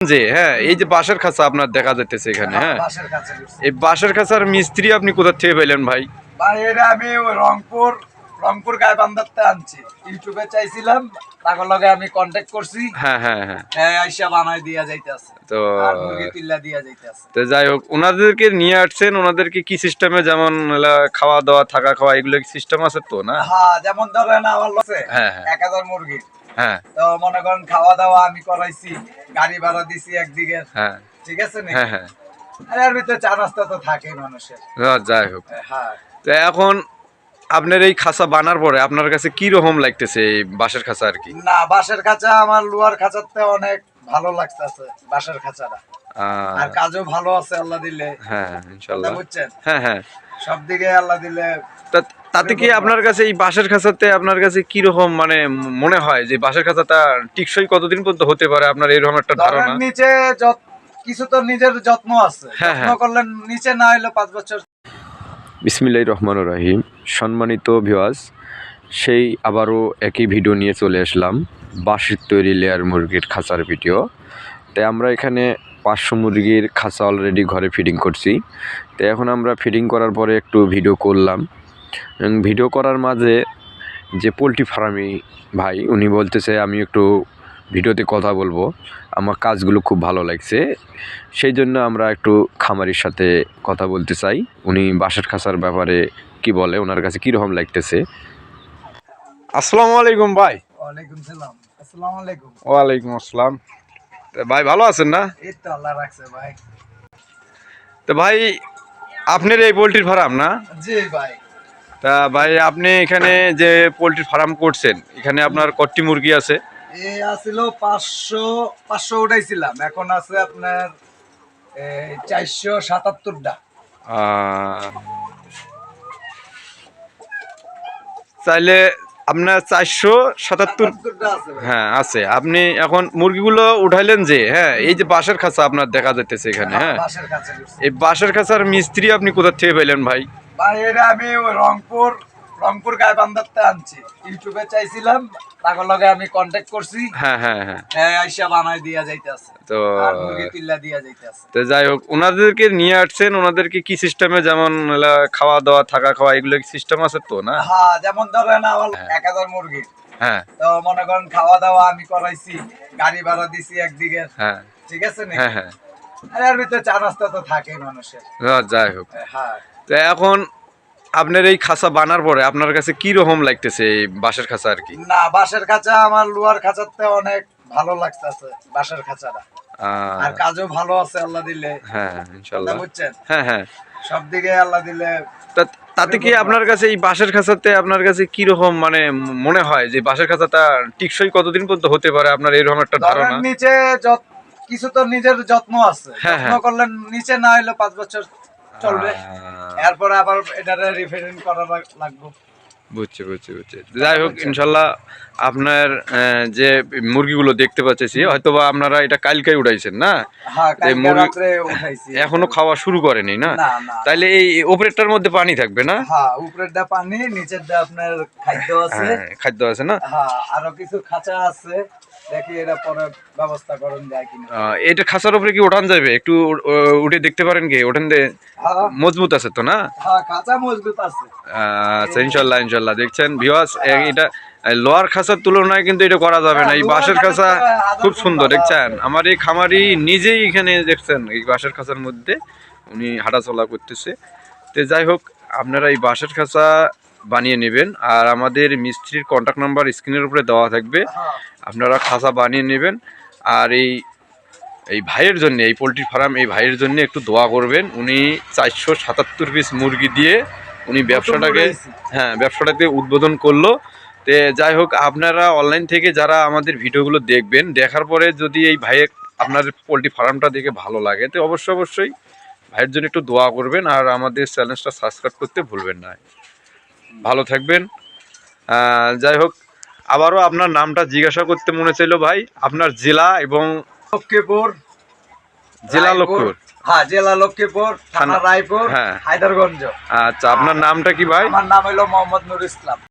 জি, হ্যাঁ, এই যে বাঁশের খাঁচা আপনার দেখা যাইতেছে এখানে, হ্যাঁ? এই বাঁশের খাঁচার মিস্ত্রি আপনি কোথা থেকে পাইলেন ভাই? ভাই এটা আমি ওই রংপুর গাইবান্ধাতে আনছি। ইউটিউবে চাইছিলাম, তার লগে আমি কন্টাক্ট করছি। হ্যাঁ, হ্যাঁ, হ্যাঁ। হ্যাঁ, আইসা বানাই দিয়া যাইতেছে। তো আর মুরগি তিল্লা দিয়া যাইতেছে। তো যাই হোক, ওনাদেরকে নিয়ে আসছেন, ওনাদেরকে কি সিস্টেমে, যেমন খাওয়া দাওয়া থাকা খাওয়া এগুলো সিস্টেম আছে তো না? হ্যাঁ, যেমন ধরেন আমার লসে হ্যাঁ, হ্যাঁ। 1000 মুরগি। হ্যাঁ, তো মনে করেন খাওয়া দাওয়া আমি করাইছি, গাড়ি ভাড়া দিছি একদিকে। হ্যাঁ, ঠিক আছে নি? হ্যাঁ, হ্যাঁ। আর এর ভিতরে চা নাস্তা তো থাকেই মানুষের। যাই হোক, হ্যাঁ। তো এখন আপনার এই খাঁচা বানার পরে আপনার কাছে কি রকম লাগতেছে এই বাঁশের খাঁচা আর কি? না, বাঁশের খাঁচা আমার লোহার খাঁচাতে অনেক ভালো লাগতেছে, বাঁশের খাঁচাটা। আর কাজও ভালো আছে আল্লাহ দিলে। হ্যাঁ, ইনশাআল্লাহ। বুঝছেন? হ্যাঁ, হ্যাঁ। সব দিকে আল্লাহ দিলে। তাতে কি আপনার কাছে এই বাঁশের খাঁচাতে আপনার কাছে কি রকম মানে মনে হয় যে বাঁশের খাঁচাটা টিকসই কতদিন পর্যন্ত হতে পারে, আপনার এরকম একটা ধারণা? নিচে কিছু তো নিজের যত্ন আছে, যত্ন করলে নিচে না হইলে 5 বছর। বিসমিল্লাহির রহমানির রহিম। সম্মানিত ভিউয়ার্স, সেই আবারও একই ভিডিও নিয়ে চলে আসলাম, বাঁশের তৈরি লেয়ার মুরগির খাঁচার ভিডিও। তাই আমরা এখানে 500 মুরগির খাঁচা অলরেডি ঘরে ফিডিং করছি। তো এখন আমরা ফিডিং করার পরে একটু ভিডিও করলাম, এবং ভিডিও করার মাঝে যে পোলট্রি ফার্মি ভাই উনি বলতেছে আমি একটু ভিডিওতে কথা বলবো, আমার কাজগুলো খুব ভালো লাগছে, সেই জন্য আমরা একটু খামারির সাথে কথা বলতে চাই। উনি বাঁশের খাঁচার ব্যাপারে কি বলে, ওনার কাছে কীরকম লাগতেছে। আসসালামু আলাইকুম ভাই। ওয়ালাইকুম সালাম। আসসালামু আলাইকুম। ওয়ালাইকুম আসসালাম। ভাই ভালো আছেন না? এই তো আল্লাহ রাখছে ভাই। তো ভাই আপনার এই পোলট্রির ফার্ম না? জি ভাই। তা ভাই আপনি এখানে যে পোলট্রি ফার্ম করছেন, এখানে আপনার কতটি মুরগি আছে? এই আছিল 500 উঠাইছিলাম, এখন আছে আপনার 477টা। চাইলে আপনার 477। হ্যাঁ আছে। আপনি এখন মুরগিগুলো উঠাইলেন যে, হ্যাঁ, এই যে বাঁশের খাঁচা আপনার দেখা যাইতেছে এখানে, হ্যাঁ, এই বাঁশের খাঁচার মিস্ত্রি আপনি কোথা থেকে পাইলেন ভাই? ভাই এটা আমি ওই রংপুর গাইবান্ধাতে আনছি। ইউটিউবে চাইছিলাম, তার লগে আমি কন্টাক্ট করছি। হ্যাঁ, হ্যাঁ, হ্যাঁ। হ্যাঁ, আইসা বানাই দিয়া যাইতেছে। তো আর মুরগি তিল্লা দিয়া যাইতেছে। তো যাই হোক, ওনাদেরকে নিয়ে আসছেন, ওনাদেরকে কি সিস্টেমে, যেমন খাওয়া দাওয়া থাকা খাওয়া এগুলো সিস্টেম আছে তো না? হ্যাঁ, যেমন ধরেন আমার 1000 মুরগি। হ্যাঁ। তো মনে করেন খাওয়া দাওয়া আমি করাইছি, গাড়ি ভাড়া দিছি একদিকে। হ্যাঁ। ঠিক আছে নি? হ্যাঁ, হ্যাঁ। আর এর ভিতরে চা নাস্তা তো থাকেই মানুষের। যাই হোক, হ্যাঁ। তো এখন আপনার এই খাঁচা বানার পরে আপনার কাছে কি রকম লাগতেছে এই বাঁশের খাঁচা আর কি? না, বাঁশের খাঁচা আমার লোহার খাঁচাতে অনেক ভালো লাগতেছে, বাঁশের খাঁচাটা। আর কাজও ভালো আছে আল্লাহ দিলে। হ্যাঁ, ইনশাআল্লাহ। বুঝছেন? হ্যাঁ, হ্যাঁ। সব দিকে আল্লাহ দিলে। তাতে কি আপনার কাছে এই বাঁশের খাঁচাতে আপনার কাছে কি রকম মানে মনে হয় যে বাঁশের খাঁচাটা টিকসই কতদিন পর্যন্ত হতে পারে, আপনার এরকম একটা ধারণা? নিচে কিছু তো নিজের যত্ন আছে, যত্ন করলে নিচে না হইলে 5 বছর চলবে। এরপরে আবার এটারে রিফাইন করা লাগবে। বুঝছি। যাই হোক, ইনশাল্লাহ আপনার যে মুরগিগুলো দেখতে পাচ্ছি, হয়তোবা আপনারা এটা কালকেই উঠাইছেন না? এখনো খাওয়া শুরু করেনি না? তাইলে এই উপরেরটার মধ্যে পানি থাকবে না? হ্যাঁ, উপরেরটা পানি, নিচেরটা আপনার খাদ্য আছে। খাদ্য আছে না? হ্যাঁ, আরো কিছু খাঁচা আছে, দেখি এটা পরে ব্যবস্থা করুন যায় কিনা। এটা খাঁচার উপরে কি ওঠান যাবে? একটু উঠে দেখতে পারেন কি? ওঠান মজবুত আছে তো না? হ্যাঁ, খাঁচা মজবুত আছে। আচ্ছা, ইনশাল্লাহ। দেখছেন ভিউয়ার্স, এটা লোহার খাঁচার তুলনায় কিন্তু এটা করা যাবে না। এই বাঁশের খাঁচা খুব সুন্দর, দেখছেন? আমার এই খামারি নিজেই এখানে দেখছেন এই বাঁশের খাঁচার মধ্যে উনি হাঁটাচলা করতেছে। তো যাই হোক, আপনারা এই বাঁশের খাঁচা বানিয়ে নেবেন, আর আমাদের মিস্ত্রির কন্ট্যাক্ট নাম্বার স্ক্রিনের উপরে দেওয়া থাকবে, আপনারা খাঁচা বানিয়ে নেবেন। আর এই ভাইয়ের জন্য, এই পোলট্রি ফার্ম এই ভাইয়ের জন্য একটু দোয়া করবেন। উনি 477 পিস মুরগি দিয়ে উনি ব্যবসাটাকে উদ্বোধন করলো। তো যাই হোক, আপনারা অনলাইন থেকে যারা আমাদের ভিডিওগুলো দেখবেন, দেখার পরে যদি এই ভাইয়ের আপনার পোলট্রি ফার্মটা দেখে ভালো লাগে, তো অবশ্যই ভাইয়ের জন্য একটু দোয়া করবেন, আর আমাদের চ্যানেলটা সাবস্ক্রাইব করতে ভুলবেন না। ভালো থাকবেন। যাই হোক, আবারও আপনার নামটা জিজ্ঞাসা করতে মনে চাইলো ভাই, আপনার জেলা এবং লক্ষ্মীপুর। হ্যাঁ, জেলা লক্ষ্মীপুর, থানা রায়পুর, হায়দারগঞ্জ। আচ্ছা, আপনার নামটা কি ভাই? আমার নাম হলো মোহাম্মদ নুর ইসলাম।